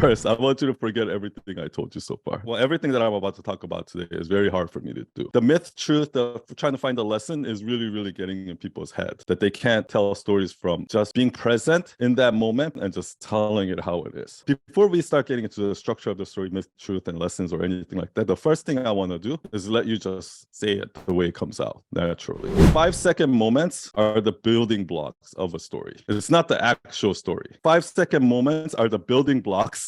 First, I want you to forget everything I told you so far. Well, everything that I'm about to talk about today is very hard for me to do. The myth, truth, trying to find the lesson is really, really getting in people's heads that they can't tell stories from just being present in that moment and just telling it how it is. Before we start getting into the structure of the story, myth, truth, and lessons or anything like that, the first thing I want to do is let you just say it the way it comes out naturally. 5-second moments are the building blocks of a story. It's not the actual story. 5-second moments are the building blocks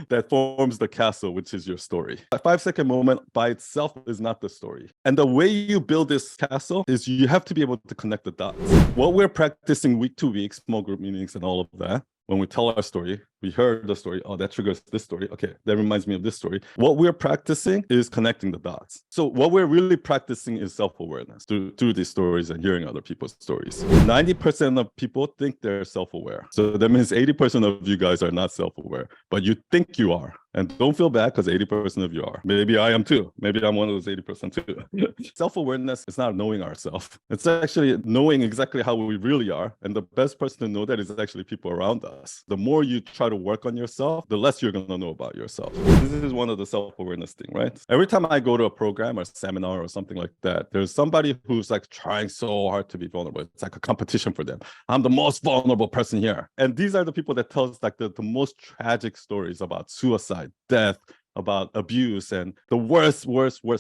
that forms the castle, which is your story. A 5-second moment by itself is not the story. And the way you build this castle is you have to be able to connect the dots. What we're practicing week to week, small group meetings and all of that, when we tell our story, we heard the story. Oh, that triggers this story. Okay, that reminds me of this story. What we're practicing is connecting the dots. So what we're really practicing is self-awareness through these stories and hearing other people's stories. 90% of people think they're self-aware. So that means 80% of you guys are not self-aware, but you think you are. And don't feel bad because 80% of you are. Maybe I am too. Maybe I'm one of those 80% too. Self-awareness is not knowing ourselves. It's actually knowing exactly how we really are. And the best person to know that is actually people around us. The more you try to work on yourself, the less you're going to know about yourself. This is one of the self-awareness thing, right? Every time I go to a program or seminar or something like that, there's somebody who's like trying so hard to be vulnerable. It's like a competition for them. I'm the most vulnerable person here. And these are the people that tell us like the most tragic stories about suicide, death, about abuse, and the worst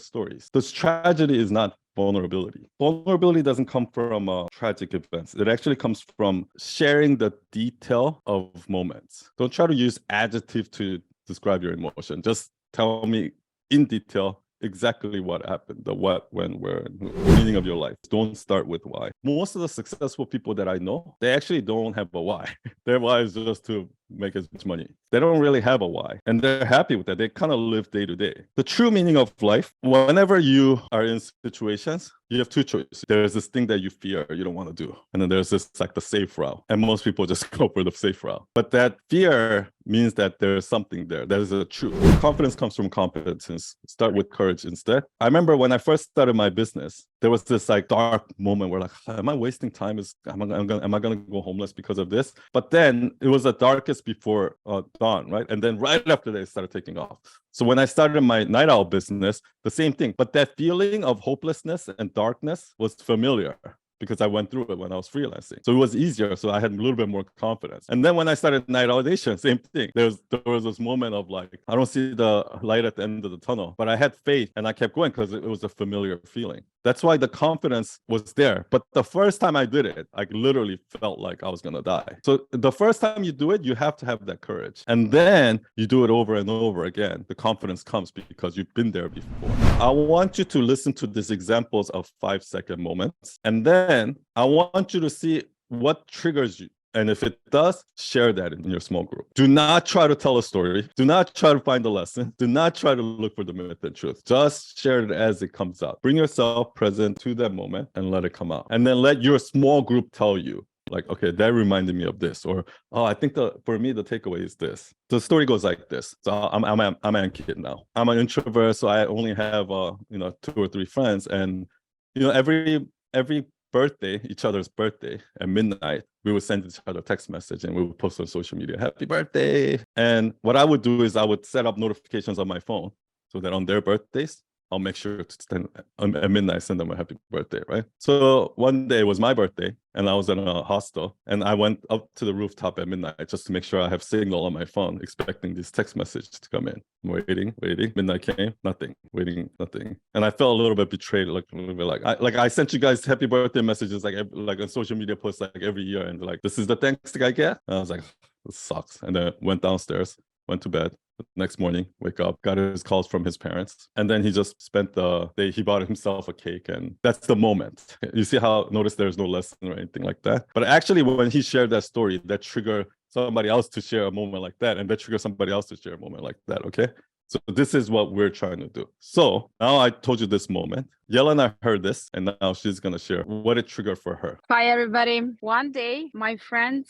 stories. This tragedy is not vulnerability. Vulnerability doesn't come from tragic events. It actually comes from sharing the detail of moments. Don't try to use adjective to describe your emotion. Just tell me in detail exactly what happened, the what, when, where, and who. The meaning of your life. Don't start with why. Most of the successful people that I know, they actually don't have a why. Their why is just to make as much money. They don't really have a why, and they're happy with that. They kind of live day to day. The true meaning of life, whenever you are in situations, you have two choices. There's this thing that you fear, you don't want to do. And then there's this like the safe route. And most people just go for the safe route. But that fear means that there's something there. That is a truth. Confidence comes from competence. Start with courage instead. I remember when I first started my business, there was this like dark moment where like, am I wasting time? Am I gonna go homeless because of this? But then it was the darkest before dawn, right? And then right after that, it started taking off. So when I started my night owl business, the same thing. But that feeling of hopelessness and darkness was familiar because I went through it when I was freelancing. So it was easier. So I had a little bit more confidence. And then when I started Night Audition, same thing. There was this moment of like, I don't see the light at the end of the tunnel, but I had faith and I kept going because it was a familiar feeling. That's why the confidence was there. But the first time I did it, I literally felt like I was going to die. So the first time you do it, you have to have that courage. And then you do it over and over again. The confidence comes because you've been there before. I want you to listen to these examples of 5-second moments. And then I want you to see what triggers you. And if it does, share that in your small group. Do not try to tell a story. Do not try to find a lesson. Do not try to look for the myth and truth. Just share it as it comes out. Bring yourself present to that moment and let it come out. And then let your small group tell you, like, okay, that reminded me of this. Or, oh, I think for me, the takeaway is this. The story goes like this. So I'm Ankit now. I'm an introvert, so I only have 2 or 3 friends. And every birthday, each other's birthday at midnight, we would send each other a text message and we would post on social media, happy birthday. And what I would do is I would set up notifications on my phone so that on their birthdays, I'll make sure to at midnight send them a happy birthday, right? So one day it was my birthday and I was in a hostel and I went up to the rooftop at midnight just to make sure I have signal on my phone, expecting these text messages to come in. I'm waiting. Midnight came, nothing. Waiting, nothing. And I felt a little bit betrayed, like a little bit like I sent you guys happy birthday messages like on social media posts like every year, and like, this is the thanks I get. And I was like, this sucks. And then went downstairs, went to bed. Next morning, wake up, got his calls from his parents. And then he just spent the day, he bought himself a cake. And that's the moment. You see how, notice there's no lesson or anything like that. But actually, when he shared that story, that triggered somebody else to share a moment like that. And that triggered somebody else to share a moment like that, okay? So this is what we're trying to do. So now I told you this moment. Jelena heard this, and now she's going to share what it triggered for her. Hi, everybody. One day, my friends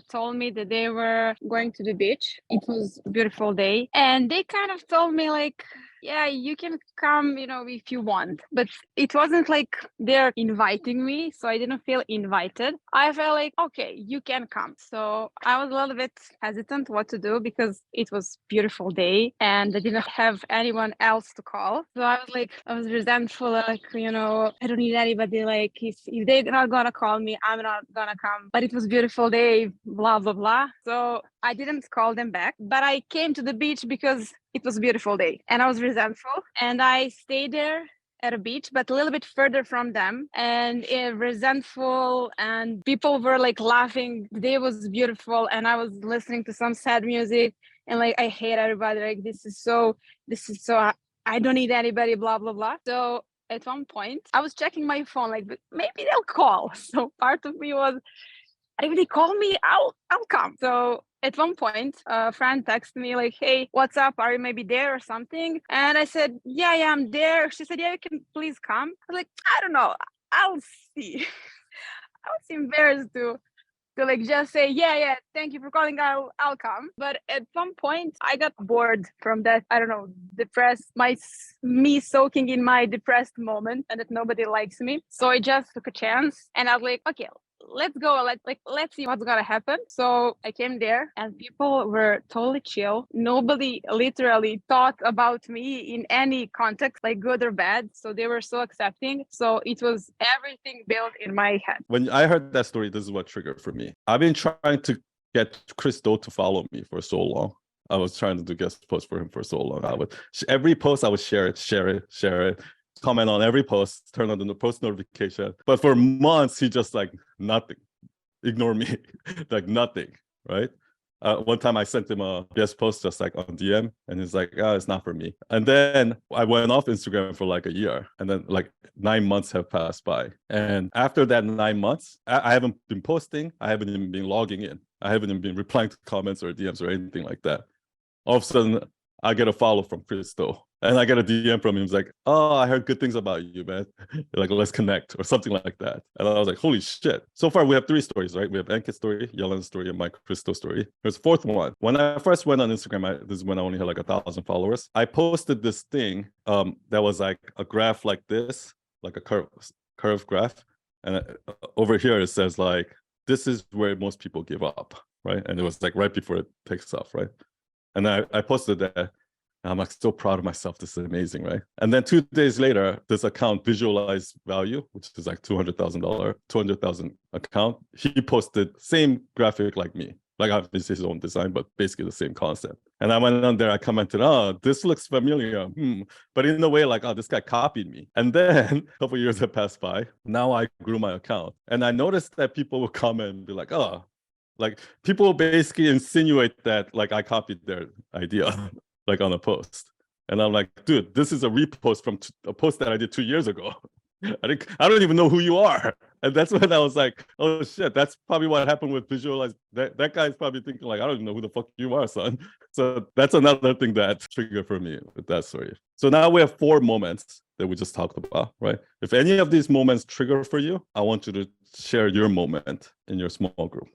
told me that they were going to the beach. It was a beautiful day. And they kind of told me like, yeah, you can come, if you want. But it wasn't like they're inviting me. So I didn't feel invited. I felt like, okay, you can come. So I was a little bit hesitant what to do because it was beautiful day and I didn't have anyone else to call. So I was resentful, like, I don't need anybody. Like if they're not gonna call me, I'm not gonna come. But it was beautiful day, blah, blah, blah. So I didn't call them back, but I came to the beach because it was a beautiful day and I was resentful and I stayed there at a beach, but a little bit further from them and resentful, and people were like laughing. The day was beautiful and I was listening to some sad music and like I hate everybody. Like this is so I don't need anybody, blah, blah, blah. So at one point I was checking my phone, like maybe they'll call. So part of me was, if they call me, I'll come. So at one point, a friend texted me like, "Hey, what's up? Are you maybe there or something?" And I said, "Yeah, I'm there." She said, "Yeah, you can please come." I was like, "I don't know. I'll see." I was embarrassed to like just say, "Yeah, thank you for calling. I'll come." But at some point, I got bored from that. I don't know, depressed, me soaking in my depressed moment, and that nobody likes me. So I just took a chance, and I was like, "Okay, let's go. Let's see what's gonna happen." So I came there and people were totally chill. Nobody literally thought about me in any context, like good or bad. So they were so accepting. So it was everything built in my head. When I heard that story, this is what triggered for me. I've been trying to get Chris Do to follow me for so long. I was trying to do guest posts for him for so long. Every post I would share it, comment on every post, turn on the post notification. But for months, he just like nothing, ignore me, like nothing, right? One time I sent him a guest post just like on DM, and he's like, "Oh, it's not for me." And then I went off Instagram for like a year, and then like 9 months have passed by. And after that 9 months, I haven't been posting. I haven't even been logging in. I haven't even been replying to comments or DMs or anything like that. All of a sudden, I get a follow from Christo. And I get a DM from him. He's like, "Oh, I heard good things about you, man. Like, let's connect," or something like that. And I was like, holy shit. So far, we have 3 stories, right? We have Ankit's story, Jelena's story, and my Christo story. There's a fourth one. When I first went on Instagram, this is when I only had like 1,000 followers. I posted this thing that was like a graph like this, like a curve graph. And over here, it says like, this is where most people give up, right? And it was like right before it takes off, right? And I posted that. I'm like so proud of myself. This is amazing, right? And then 2 days later, this account, Visualize Value, which is like $200,000 account, he posted same graphic like me. Like obviously his own design, but basically the same concept. And I went on there, I commented, "Oh, this looks familiar." But in a way, like, oh, this guy copied me. And then a couple of years have passed by. Now I grew my account. And I noticed that people would comment and be like, "Oh," like people basically insinuate that like I copied their idea. Like on a post. And I'm like, dude, this is a repost from a post that I did 2 years ago. I don't even know who you are. And that's when I was like, oh shit, that's probably what happened with Visualize. That guy's probably thinking like, I don't even know who the fuck you are, son. So that's another thing that triggered for me with that story. So now we have 4 moments that we just talked about, right? If any of these moments trigger for you, I want you to share your moment in your small group.